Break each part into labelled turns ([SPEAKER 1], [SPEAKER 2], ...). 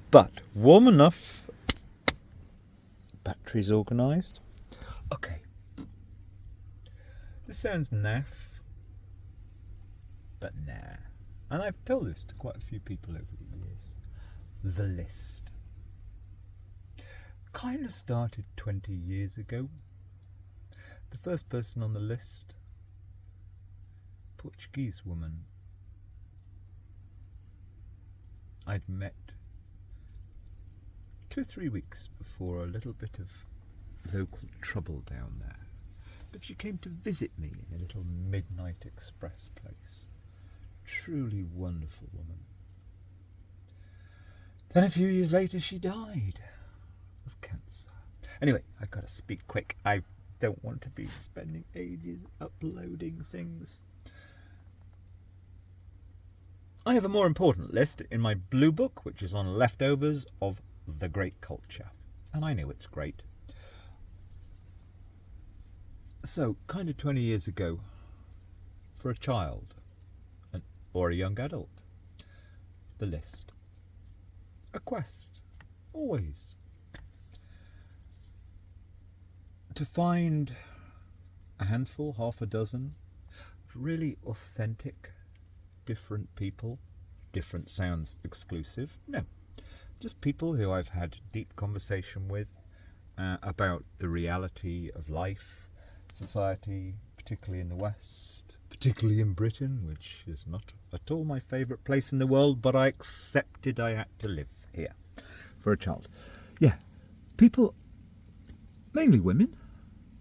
[SPEAKER 1] But warm enough. Batteries organised. Okay. This sounds naff, but nah. And I've told this to quite a few people over the years. The list. Kind of started 20 years ago. The first person on the list, Portuguese woman I'd met 2 or 3 weeks before a little bit of local trouble down there. But she came to visit me in a little midnight express place. Truly wonderful woman. Then a few years later she died of cancer. Anyway, I've got to speak quick. I don't want to be spending ages uploading things. I have a more important list in my blue book, which is on leftovers of the great culture. And I know it's great. So, kind of 20 years ago, for a child or a young adult, the list. A quest, always. To find a handful, half a dozen, really authentic, different people. Different sounds exclusive. No, just people who I've had deep conversation with about the reality of life, society, particularly in the West, particularly in Britain, which is not at all my favourite place in the world, but I accepted I had to live here for a child. Yeah, people, mainly women,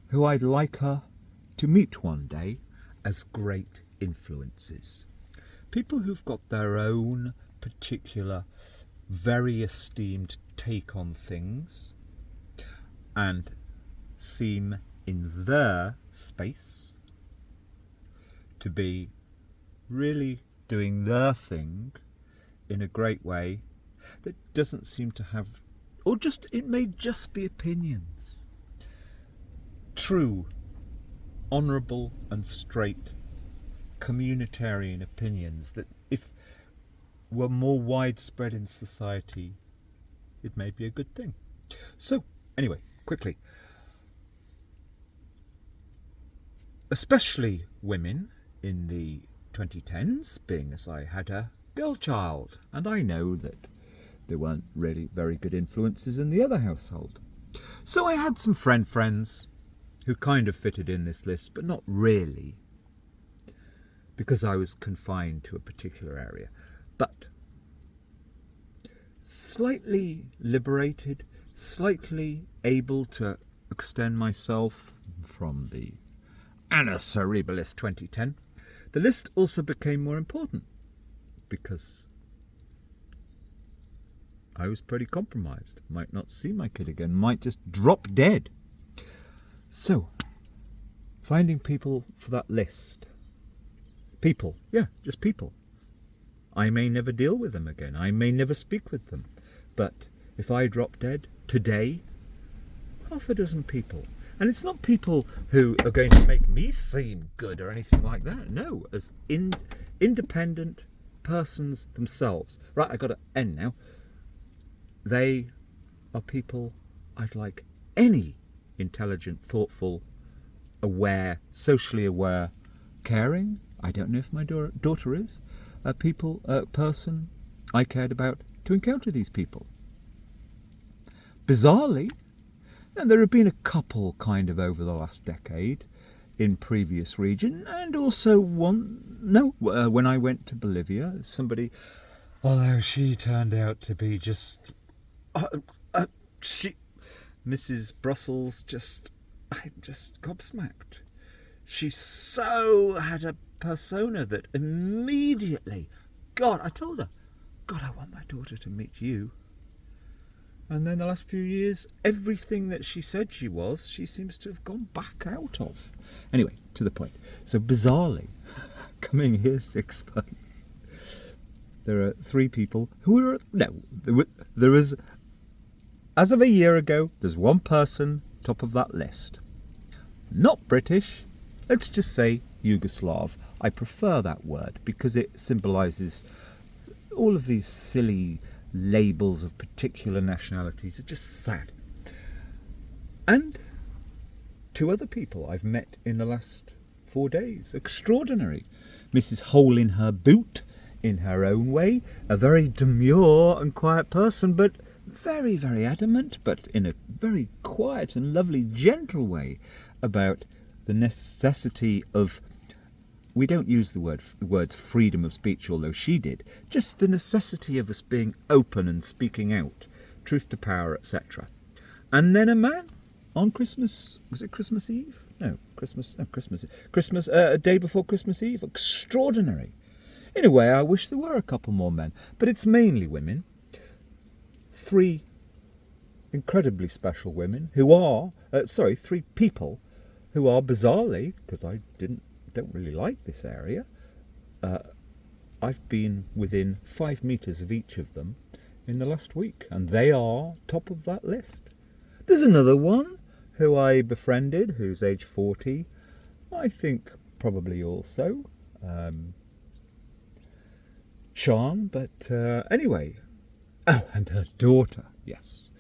[SPEAKER 1] who I'd like her to meet one day as great influences. People who've got their own particular, very esteemed take on things and seem in their space to be really doing their thing in a great way that doesn't seem to have, or just, it may just be opinions. True, honourable and straight communitarian opinions that if were more widespread in society, it may be a good thing. So, anyway, quickly. Especially women in the 2010s, being as I had a girl child, and I know that there weren't really very good influences in the other household. So I had some friends who kind of fitted in this list, but not really, because I was confined to a particular area. But slightly liberated, slightly able to extend myself from the Annus Horribilis 2010, the list also became more important because I was pretty compromised. Might not see my kid again, might just drop dead. So, finding people for that list. People, yeah, just people. I may never deal with them again. I may never speak with them. But if I drop dead today, half a dozen people. And it's not people who are going to make me seem good or anything like that. No, as independent persons themselves. Right, I got to end now. They are people I'd like any intelligent, thoughtful, aware, socially aware, caring, I don't know if my daughter is, a person I cared about to encounter these people. Bizarrely, and there have been a couple kind of over the last decade in previous region, and also when I went to Bolivia, somebody, although she turned out to be just, Mrs. Brussels, I'm just gobsmacked. She so had a persona that immediately, God, I told her, God, I want my daughter to meet you. And then the last few years, everything that she said she was, she seems to have gone back out of. Anyway, to the point. So bizarrely, coming here 6 months, there are 3 people who are, there is, as of a year ago, there's 1 person top of that list. Not British, let's just say Yugoslav. I prefer that word because it symbolises all of these silly labels of particular nationalities are just sad. And 2 other people I've met in the last 4 days. Extraordinary. Mrs. Hole in her boot, in her own way, a very demure and quiet person, but very, very adamant, but in a very quiet and lovely, gentle way, about the necessity of, we don't use the words freedom of speech, although she did, just the necessity of us being open and speaking out, truth to power, etc. And then a man on Christmas, was it Christmas Eve? Christmas, a day before Christmas Eve. Extraordinary. In a way, I wish there were a couple more men, but it's mainly women. 3 incredibly special women who are, 3 people who are bizarrely, because I don't really like this area, I've been within 5 metres of each of them in the last week, and they are top of that list. There's another one who I befriended, who's age 40, I think probably also charm, but anyway. Oh, and her daughter, yes.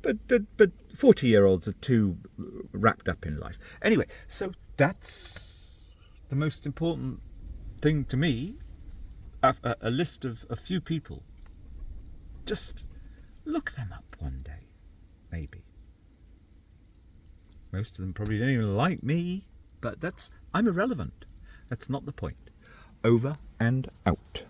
[SPEAKER 1] But 40-year-olds are too wrapped up in life. Anyway, so that's the most important thing to me, a list of a few people. Just look them up one day, maybe. Most of them probably don't even like me, but I'm irrelevant. That's not the point. Over and out.